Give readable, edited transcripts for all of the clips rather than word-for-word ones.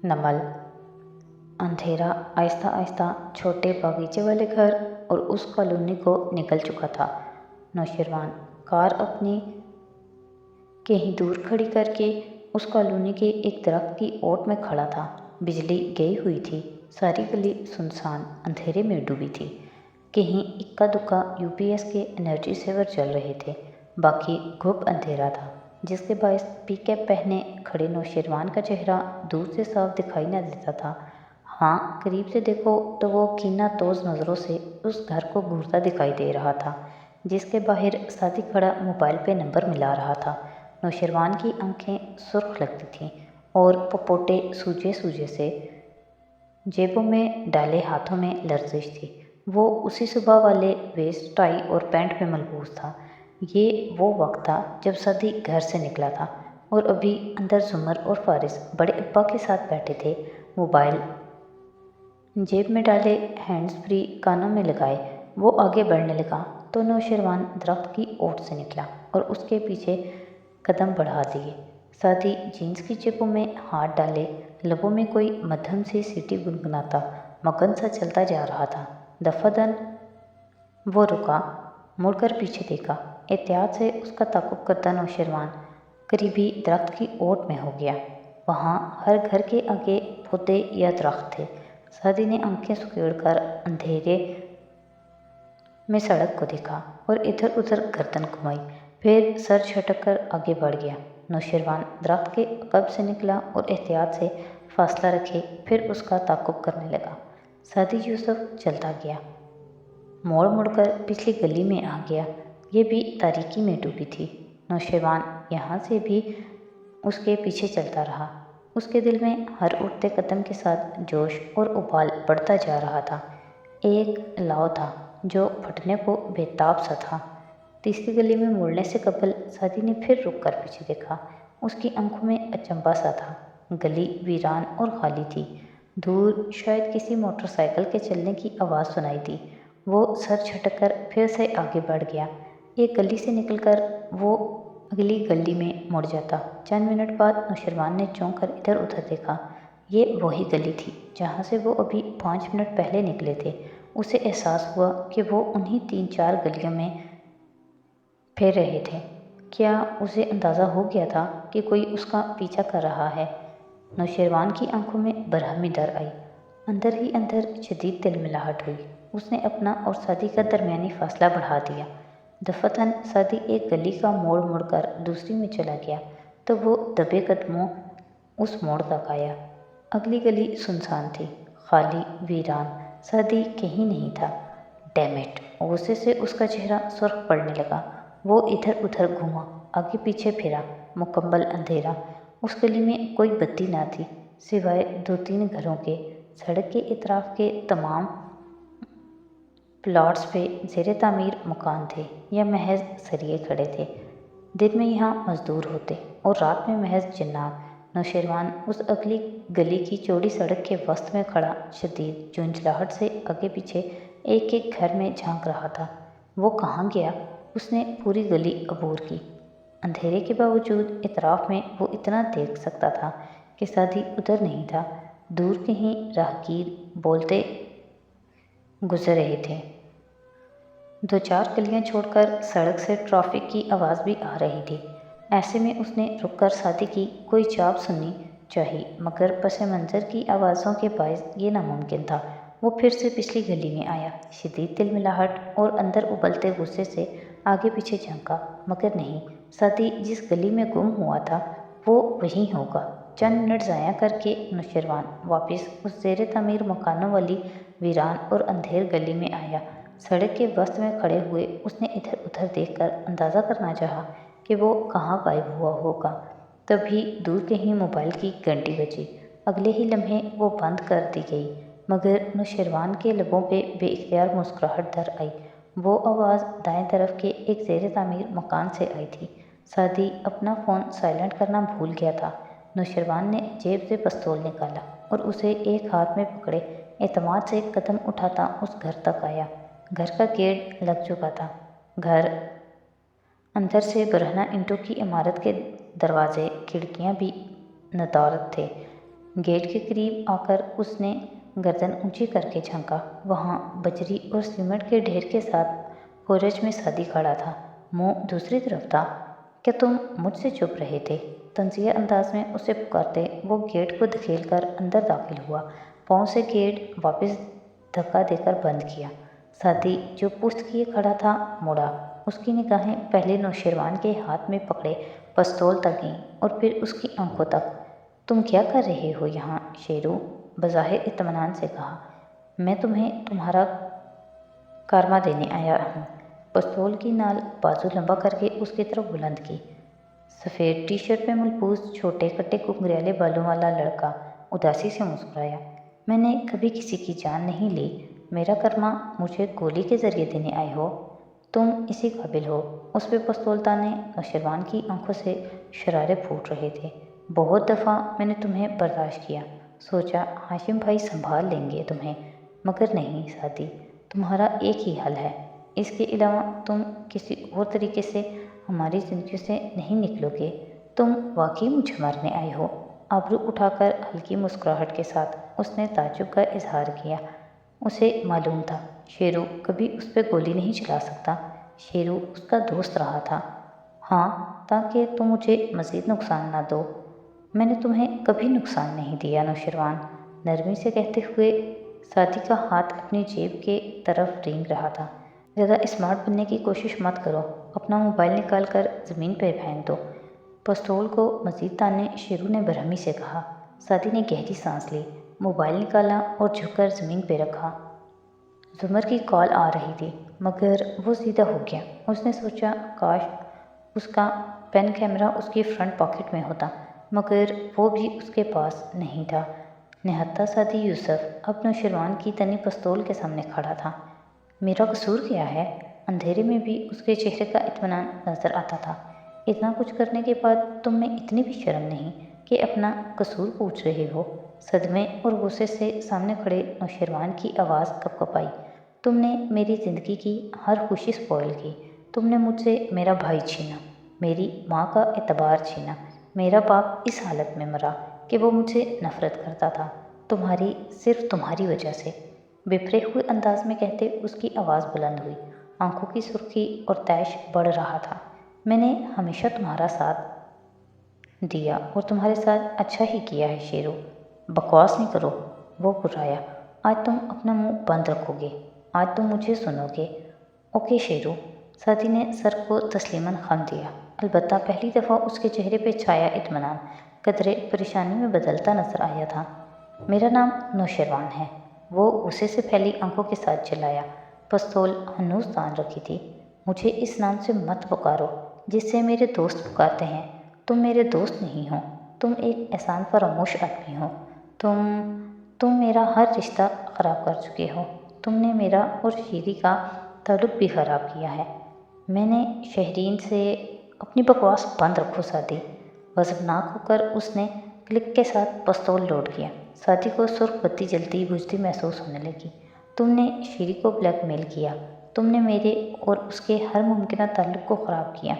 नमल। अंधेरा आहिस्ता आहिस्ता छोटे बागीचे वाले घर और उस कॉलोनी को निकल चुका था। नौशरवान कार अपनी कहीं दूर खड़ी करके उस कॉलोनी के एक दरख्त की ओट में खड़ा था। बिजली गई हुई थी, सारी गली सुनसान अंधेरे में डूबी थी। कहीं इक्का दुक्का यूपीएस के एनर्जी सेवर चल रहे थे, बाकी गुप अंधेरा था, जिसके बायस पीकैप पहने खड़े नौशरवान का चेहरा दूर से साफ दिखाई न देता था। हाँ, करीब से देखो तो वो कीनातोज नज़रों से उस घर को घूरता दिखाई दे रहा था, जिसके बाहर सादी खड़ा मोबाइल पे नंबर मिला रहा था। नौशरवान की आंखें सुर्ख लगती थीं और पपोटे सूजे सूजे से, जेबों में डाले हाथों में लर्जिश थी। वो उसी सुबह वाले वेस्ट, टाई और पैंट में मलबूस था। ये वो वक्त था जब सादी घर से निकला था और अभी अंदर जुमर और फारिस बड़े अब्बा के साथ बैठे थे, मोबाइल जेब में डाले, हैंड्स फ्री कानों में लगाए। वो आगे बढ़ने लगा तो नौशरवान दरख्त की ओट से निकला और उसके पीछे कदम बढ़ा दिए। सादी जीन्स की जेबों में हाथ डाले, लबों में कोई मध्यम सी सीटी गुनगुनाता मगन सा चलता जा रहा था। दफादन वो रुका, मुड़कर पीछे देखा। एहतियात से उसका ताक़ुब करता नौशरवान करीबी दरख्त की ओट में हो गया। वहाँ हर घर के आगे पौधे या दरख्त थे। सादी ने आंखें सुकेड़कर अंधेरे में सड़क को देखा और इधर उधर गर्दन घुमाई, फिर सर झटक कर आगे बढ़ गया। नौशरवान दरख्त के अकब से निकला और एहतियात से फासला रखे फिर उसका ताक़ुब करने लगा। सादी यूसुफ चलता गया, मोड़ मुड़कर पिछली गली में आ गया। ये भी तारीकी में डूबी थी। नौशरवान यहाँ से भी उसके पीछे चलता रहा। उसके दिल में हर उठते कदम के साथ जोश और उबाल बढ़ता जा रहा था। एक लाव था जो फटने को बेताब सा था। तीसरी गली में मुड़ने से कबल सादी ने फिर रुक कर पीछे देखा। उसकी आंखों में अचंभा सा था। गली वीरान और खाली थी। दूर शायद किसी मोटरसाइकिल के चलने की आवाज़ सुनाई दी। वो सर झटक कर फिर से आगे बढ़ गया। एक गली से निकलकर वो अगली गली में मुड़ जाता। चंद मिनट बाद नौशरवान ने चौंक कर इधर उधर देखा। ये वही गली थी जहाँ से वो अभी 5 मिनट पहले निकले थे। उसे एहसास हुआ कि वो उन्हीं 3-4 गलियों में फिर रहे थे। क्या उसे अंदाज़ा हो गया था कि कोई उसका पीछा कर रहा है? नौशरवान की आंखों में बरहमी दर आई। अंदर ही अंदर शदीद तिलमिलाहट हुई। उसने अपना और सादी का दरमियानी फासला बढ़ा दिया। दफातन सादी एक गली का मोड़ मुड़कर दूसरी में चला गया तो वो दबे कदमों उस मोड़ तक आया। अगली गली सुनसान थी, खाली, वीरान। सादी कहीं नहीं था। Damn it! गुस्से से उसका चेहरा सुर्ख पड़ने लगा। वो इधर उधर घूमा, आगे पीछे फिरा। मुकम्मल अंधेरा। उस गली में कोई बत्ती ना थी सिवाय 2-3 घरों के। सड़क के इतराफ के तमाम प्लॉट्स पे ज़ेरे तामीर मकान थे या महज सरिये खड़े थे। दिन में यहाँ मजदूर होते और रात में महज जिन्नात। नौशरवान उस अगली गली की चौड़ी सड़क के वस्त में खड़ा शदीद झुंझलाहट से आगे पीछे एक एक घर में झांक रहा था। वो कहाँ गया? उसने पूरी गली अबूर की। अंधेरे के बावजूद इतराफ में वो इतना देख सकता था कि सादी उधर नहीं था। दूर कहीं राहगीर बोलते गुजर रहे थे। 2-4 गलियां छोड़कर सड़क से ट्रैफिक की आवाज़ भी आ रही थी। ऐसे में उसने रुककर सादी की कोई चाप सुननी चाहिए, मगर पस मंज़र की आवाज़ों के बायस ये नामुमकिन था। वो फिर से पिछली गली में आया, शदीद तिलमिलाहट और अंदर उबलते गुस्से से आगे पीछे झांका, मगर नहीं, सादी जिस गली में गुम हुआ था वो वहीं होगा। चंद मिनट ज़ाया करके नौशरवान वापस उस ज़ेरे तामीर मकानों वाली वीरान और अंधेर गली में आया। सड़क के वस्त में खड़े हुए उसने इधर उधर देखकर अंदाज़ा करना चाहा कि वो कहाँ गायब हुआ होगा। तभी दूर कहीं मोबाइल की घंटी बजी। अगले ही लम्हे वो बंद कर दी गई, मगर नौशरवान के लबों पे बेइख्तियार मुस्कुराहट दर आई। वो आवाज़ दाएं तरफ के एक ज़ेरे तामीर मकान से आई थी। सादी अपना फ़ोन साइलेंट करना भूल गया था। नौशरवान ने जेब से पिस्तौल निकाला और उसे एक हाथ में पकड़े एतमाद से कदम उठाता उस घर तक आया। घर का गेट लग चुका था। घर अंदर से बरहना ईंटों की इमारत के दरवाजे खिड़कियां भी नदारद थे। गेट के करीब आकर उसने गर्दन ऊंची करके झांका। वहाँ बजरी और सीमेंट के ढेर के साथ फोरज में सादी खड़ा था, मुंह दूसरी तरफ था। क्या तुम मुझसे चुप रहे थे? तंजिया अंदाज में उसे पुकारते वो गेट को धकेलकर अंदर दाखिल हुआ। पाँव से गेट वापस धक्का देकर बंद किया। सादी जो पुश्त किए खड़ा था मुड़ा। उसकी निगाहें पहले नौशेरवान के हाथ में पकड़े पिस्तौल तक गईं और फिर उसकी आंखों तक। तुम क्या कर रहे हो यहाँ? शेरू बज़ाहिर इत्मीनान से कहा। मैं तुम्हें तुम्हारा कारमा देने आया हूँ। पिस्तौल की नाल बाजू लंबा करके उसकी तरफ बुलंद की। सफ़ेद टी शर्ट में मलबूस छोटे कट्टे घुंघराले बालों वाला लड़का उदासी से मुस्कुराया। मैंने कभी किसी की जान नहीं ली। मेरा कर्मा मुझे गोली के ज़रिए देने आए हो? तुम इसी काबिल हो। उस पे पिस्तौल ताने नौशेरवान की आंखों से शरारे फूट रहे थे। बहुत दफ़ा मैंने तुम्हें बर्दाश्त किया, सोचा हाशिम भाई संभाल लेंगे तुम्हें, मगर नहीं सादी, तुम्हारा एक ही हल है। इसके अलावा तुम किसी और तरीके से हमारी ज़िंदगी से नहीं निकलोगे। तुम वाकई मुझे मारने आए हो? आबरू उठाकर हल्की मुस्कुराहट के साथ उसने ताज्जुब का इजहार किया। उसे मालूम था शेरू कभी उस पर गोली नहीं चला सकता। शेरू उसका दोस्त रहा था। हाँ, ताकि तुम मुझे मज़ीद नुकसान ना दो। मैंने तुम्हें कभी नुकसान नहीं दिया नौशेरवान, नरमी से कहते हुए सादी का हाथ अपनी जेब के तरफ रेंग रहा था। ज़्यादा स्मार्ट बनने की कोशिश मत करो, अपना मोबाइल निकाल कर ज़मीन पर फेंक दो। पिस्तौल को मज़ीद ताने शेरू ने बरहमी से कहा। सादी ने गहरी सांस ली, मोबाइल निकाला और झुककर ज़मीन पर रखा। जुमर की कॉल आ रही थी, मगर वो सीधा हो गया। उसने सोचा काश उसका पेन कैमरा उसकी फ्रंट पॉकेट में होता, मगर वो भी उसके पास नहीं था। निहत्था सादी यूसुफ अब नौशेरवान की तनी पिस्तौल के सामने खड़ा था। मेरा कसूर क्या है? अंधेरे में भी उसके चेहरे का इत्मीनान नजर आता था। इतना कुछ करने के बाद तुम में इतनी भी शर्म नहीं कि अपना कसूर पूछ रहे हो? सदमे और गुस्से से सामने खड़े नौशेरवान की आवाज़ कपकपाई। तुमने मेरी ज़िंदगी की हर खुशी स्पॉइल की। तुमने मुझसे मेरा भाई छीना, मेरी माँ का एतबार छीना। मेरा बाप इस हालत में मरा कि वो मुझसे नफ़रत करता था, सिर्फ तुम्हारी वजह से। बिफरे हुए अंदाज में कहते उसकी आवाज़ बुलंद हुई। आंखों की सुर्खी और तैश बढ़ रहा था। मैंने हमेशा तुम्हारा साथ दिया और तुम्हारे साथ अच्छा ही किया है शेरू। बकवास नहीं करो, वो घुर्राया। आज तुम अपना मुंह बंद रखोगे, आज तुम मुझे सुनोगे। ओके शेरू, सादी ने सर को तस्लीमन खम दिया। अलबत्ता पहली दफ़ा उसके चेहरे पे छाया इत्मीनान कदरे परेशानी में बदलता नजर आया था। मेरा नाम नौशेरवान है, वो गुस्से से फैली आंखों के साथ चिल्लाया। पिस्तौल हनूस तान रखी थी। मुझे इस नाम से मत पुकारो जिससे मेरे दोस्त पुकारते हैं। तुम मेरे दोस्त नहीं हो, तुम एक एहसान फरामोश आदमी हो। तुम मेरा हर रिश्ता ख़राब कर चुके हो। तुमने मेरा और शीरी का ताल्लुक़ भी ख़राब किया है। मैंने शहरीन से अपनी बकवास बंद रखो सादी। वज़नाक होकर उसने क्लिक के साथ पिस्तौल लोड किया। सादी को सुर्ख बत्ती जलती बुझती महसूस होने लगी। तुमने शीरी को ब्लैकमेल किया, तुमने मेरे और उसके हर मुमकिन ताल्लुक़ को ख़राब किया।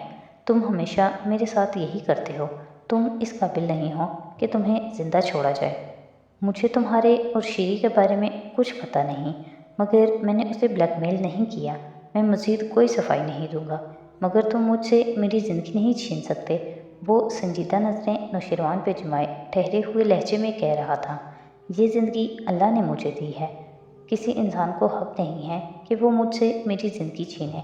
तुम हमेशा मेरे साथ यही करते हो। तुम इस काबिल नहीं हो कि तुम्हें ज़िंदा छोड़ा जाए। मुझे तुम्हारे और शीरी के बारे में कुछ पता नहीं, मगर मैंने उसे ब्लैकमेल नहीं किया। मैं मज़ीद कोई सफाई नहीं दूंगा, मगर तुम मुझसे मेरी ज़िंदगी नहीं छीन सकते। वो संजीदा नज़रें नौशेरवान पे जमाए ठहरे हुए लहजे में कह रहा था, ये ज़िंदगी अल्लाह ने मुझे दी है। किसी इंसान को हक नहीं है कि वो मुझसे मेरी ज़िंदगी छीने।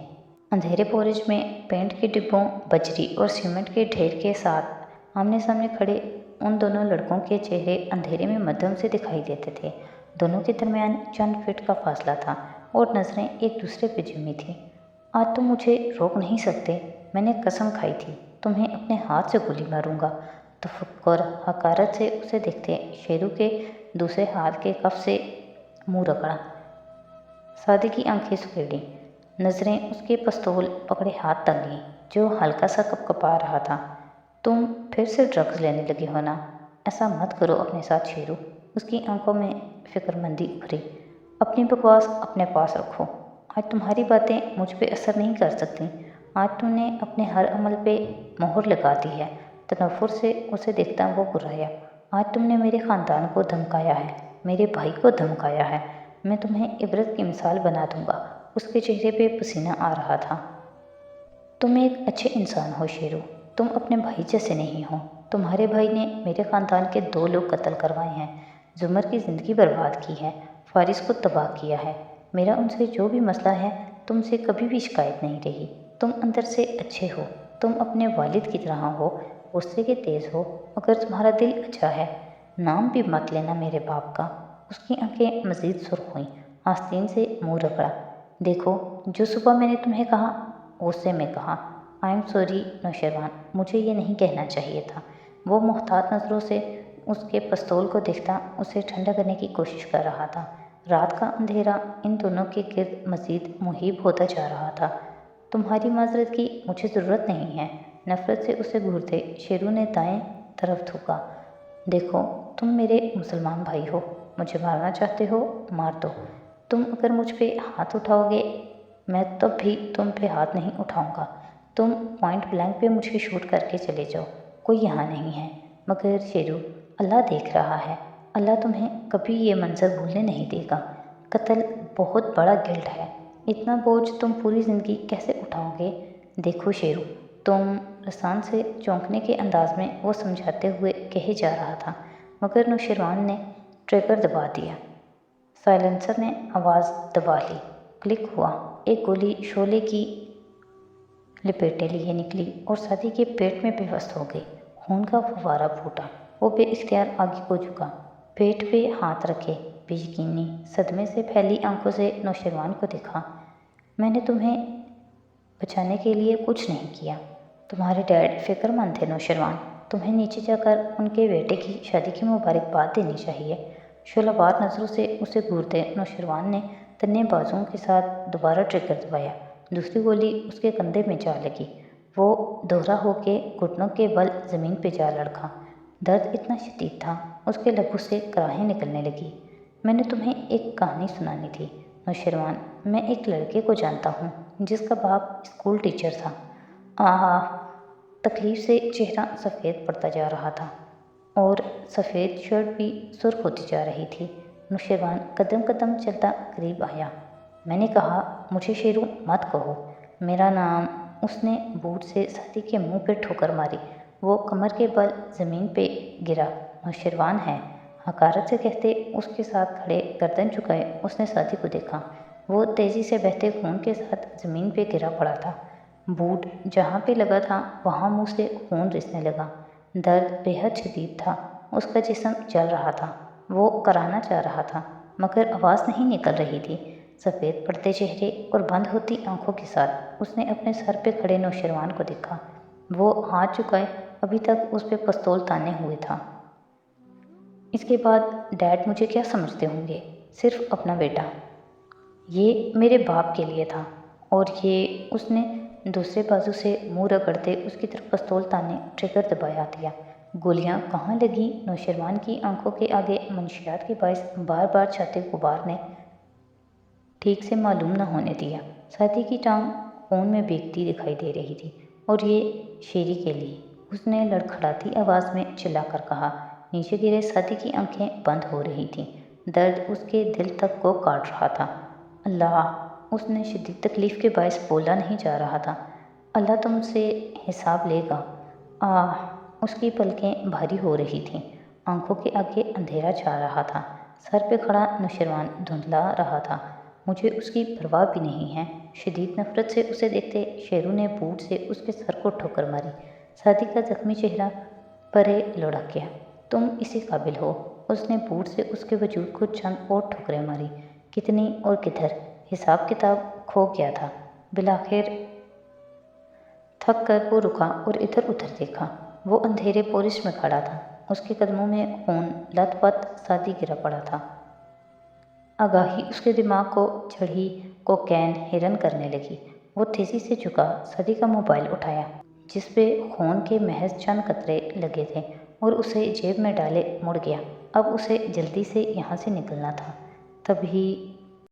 अंधेरे पोरज में पेंट के डिब्बों, बजरी और सीमेंट के ढेर के साथ आमने सामने खड़े उन दोनों लड़कों के चेहरे अंधेरे में मध्यम से दिखाई देते थे। दोनों के दरमियान चंद फीट का फासला था और नज़रें एक दूसरे पर जमी थीं। आज तुम मुझे रोक नहीं सकते। मैंने कसम खाई थी तुम्हें अपने हाथ से गोली मारूंगा। तफक्कुर हकारत से उसे देखते शेरू के दूसरे हाथ के कफ से मुंह रगड़ा। सादी की आंखें सुखेड़ी, नज़रें उसके पिस्तौल पकड़े हाथ तक गईं जो हल्का सा कपकपा रहा था। तुम फिर से ड्रग्स लेने लगे हो ना? ऐसा मत करो अपने साथ शेरू। उसकी आंखों में फिक्रमंदी उभरी। अपनी बकवास अपने पास रखो। आज तुम्हारी बातें मुझ पे असर नहीं कर सकती। आज तुमने अपने हर अमल पे मोहर लगा दी है। तनफ्फुर से उसे देखता वो घुर्राया। آج تم نے میرے خاندان کو دھمکایا ہے، میرے بھائی کو دھمکایا ہے۔ میں تمہیں عبرت کی مثال بنا دوں گا۔ اس کے چہرے پہ پسینہ آ رہا تھا۔ تم ایک اچھے انسان ہو شیرو، تم اپنے بھائی جیسے نہیں ہو۔ تمہارے بھائی نے میرے خاندان کے 2 لوگ قتل کروائے ہیں، زمر کی زندگی برباد کی ہے، فارس کو تباہ کیا ہے۔ میرا ان سے جو بھی مسئلہ ہے، تم سے کبھی بھی شکایت نہیں رہی۔ تم اندر سے اچھے ہو، تم اپنے والد کی طرح ہو، غصے کے تیز ہو، مگر تمہارا دل اچھا ہے۔ نام بھی مت لینا میرے باپ کا۔ اس کی آنکھیں مزید سرخ ہوئیں، آستین سے منہ رگڑا۔ دیکھو، جو صبح میں نے تمہیں کہا، غصے میں کہا۔ آئی ایم سوری نوشیروان، مجھے یہ نہیں کہنا چاہیے تھا۔ وہ محتاط نظروں سے اس کے پستول کو دیکھتا اسے ٹھنڈا کرنے کی کوشش کر رہا تھا۔ رات کا اندھیرا ان دونوں کے گرد مزید محیب ہوتا جا رہا تھا۔ تمہاری معذرت کی مجھے ضرورت نہیں ہے، نفرت سے اسے گھورتے شیرو نے دائیں طرف تھوکا۔ دیکھو، تم میرے مسلمان بھائی ہو، مجھے مارنا چاہتے ہو، مار دو۔ تم اگر مجھ پہ ہاتھ اٹھاؤ گے، میں تب بھی تم پہ ہاتھ نہیں اٹھاؤں گا۔ تم پوائنٹ بلینک پہ مجھے شوٹ کر کے چلے جاؤ، کوئی یہاں نہیں ہے۔ مگر شیرو، اللہ دیکھ رہا ہے، اللہ تمہیں کبھی یہ منظر بھولنے نہیں دے گا۔ قتل بہت بڑا گلٹ ہے، اتنا بوجھ تم پوری زندگی کیسے اٹھاؤ گے؟ دیکھو شیرو، تم رسان سے چونکنے کے انداز میں وہ سمجھاتے ہوئے کہے جا رہا تھا، مگر نوشیروان نے ٹریگر دبا دیا۔ سائلنسر نے آواز دبا لی۔ کلک ہوا، ایک گولی شعلے کی لپیٹیں لیے نکلی اور سادی کے پیٹ میں بے بس ہو گئی۔ خون کا فوارہ پھوٹا، وہ بے اختیار آگے کو جھکا، پیٹ پہ ہاتھ رکھے بے یقینی صدمے سے پھیلی آنکھوں سے نوشیروان کو دیکھا۔ میں نے تمہیں بچانے کے لیے کچھ نہیں کیا۔ تمہارے ڈیڈ فکر مند تھے نوشیروان، تمہیں نیچے جا کر ان کے بیٹے کی شادی کی مبارکباد دینی چاہیے۔ شعلہ بار نظروں سے اسے گھورتے نوشیروان نے تنے بازوؤں کے ساتھ دوبارہ ٹریگر دبایا۔ دوسری گولی اس کے کندھے میں جا لگی، وہ دوہرا ہو کے گھٹنوں کے بل زمین پہ جا لڑکا۔ درد اتنا شدید تھا، اس کے لبوں سے کراہیں نکلنے لگی۔ میں نے تمہیں ایک کہانی سنانی تھی نوشیروان، میں ایک لڑکے کو جانتا ہوں جس کا باپ اسکول ٹیچر تھا۔ تکلیف سے چہرہ سفید پڑتا جا رہا تھا اور سفید شرٹ بھی سرخ ہوتی جا رہی تھی۔ نوشیروان قدم قدم چلتا قریب آیا۔ میں نے کہا، مجھے شیرو مت کہو، میرا نام۔ اس نے بوٹ سے سادی کے منہ پہ ٹھوکر ماری، وہ کمر کے بل زمین پہ گرا۔ نوشیروان ہے، حقارت سے کہتے اس کے ساتھ کھڑے گردن جھکائے اس نے سادی کو دیکھا۔ وہ تیزی سے بہتے خون کے ساتھ زمین پہ گرا پڑا تھا، بوٹ جہاں پہ لگا تھا وہاں منہ سے خون رسنے لگا۔ درد بے حد شدید تھا، اس کا جسم جل رہا تھا، وہ کرانا چاہ رہا تھا مگر آواز نہیں نکل رہی تھی۔ سفید پڑتے چہرے اور بند ہوتی آنکھوں کے ساتھ اس نے اپنے سر پہ کھڑے نوشیروان کو دیکھا۔ وہ ہاتھ جھکائے ابھی تک اس پہ پستول تانے ہوئے تھا۔ اس کے بعد ڈیڈ مجھے کیا سمجھتے ہوں گے؟ صرف اپنا بیٹا۔ یہ میرے باپ کے لیے تھا، اور یہ اس نے دوسرے بازو سے منہ رگڑتے اس کی طرف پستول تانے ٹریگر دبایا دیا۔ گولیاں کہاں لگیں؟ نوشیروان کی آنکھوں کے آگے منشیات کے باعث بار بار چھاتے غبار نے ٹھیک سے معلوم نہ ہونے دیا۔ سادی کی ٹانگ خون میں بھیگتی دکھائی دے رہی تھی، اور یہ شیری کے لیے، اس نے لڑکھڑاتی آواز میں چلا کر کہا۔ نیچے گرے سادی کی آنکھیں بند ہو رہی تھیں، درد اس کے دل تک کو کاٹ رہا تھا۔ اللہ، اس نے شدید تکلیف کے باعث بولا نہیں جا رہا تھا۔ اللہ تم سے حساب لے گا۔ اس کی پلکیں بھاری ہو رہی تھیں، آنکھوں کے آگے اندھیرا چھا رہا تھا۔ سر پہ کھڑا نوشیروان دھندلا رہا تھا، مجھے اس کی پرواہ بھی نہیں ہے۔ شدید نفرت سے اسے دیکھتے شیرو نے بوٹ سے اس کے سر کو ٹھوکر ماری۔ سادی کا زخمی چہرہ پرے لڑک گیا۔ تم اسی قابل ہو۔ اس نے بوٹ سے اس کے وجود کو چند اور ٹھوکریں ماری۔ کتنی اور کدھر؟ حساب کتاب کھو گیا تھا۔ بالآخر تھک کر وہ رکا اور ادھر ادھر دیکھا۔ وہ اندھیرے پورش میں کھڑا تھا، اس کے قدموں میں خون لت پت سادی گرا پڑا تھا۔ آگاہی اس کے دماغ کو چڑھی کوکین ہرن کرنے لگی۔ وہ تیزی سے جھکا، سادی کا موبائل اٹھایا جس پہ خون کے محض چند قطرے لگے تھے، اور اسے جیب میں ڈالے مڑ گیا۔ اب اسے جلدی سے یہاں سے نکلنا تھا۔ تبھی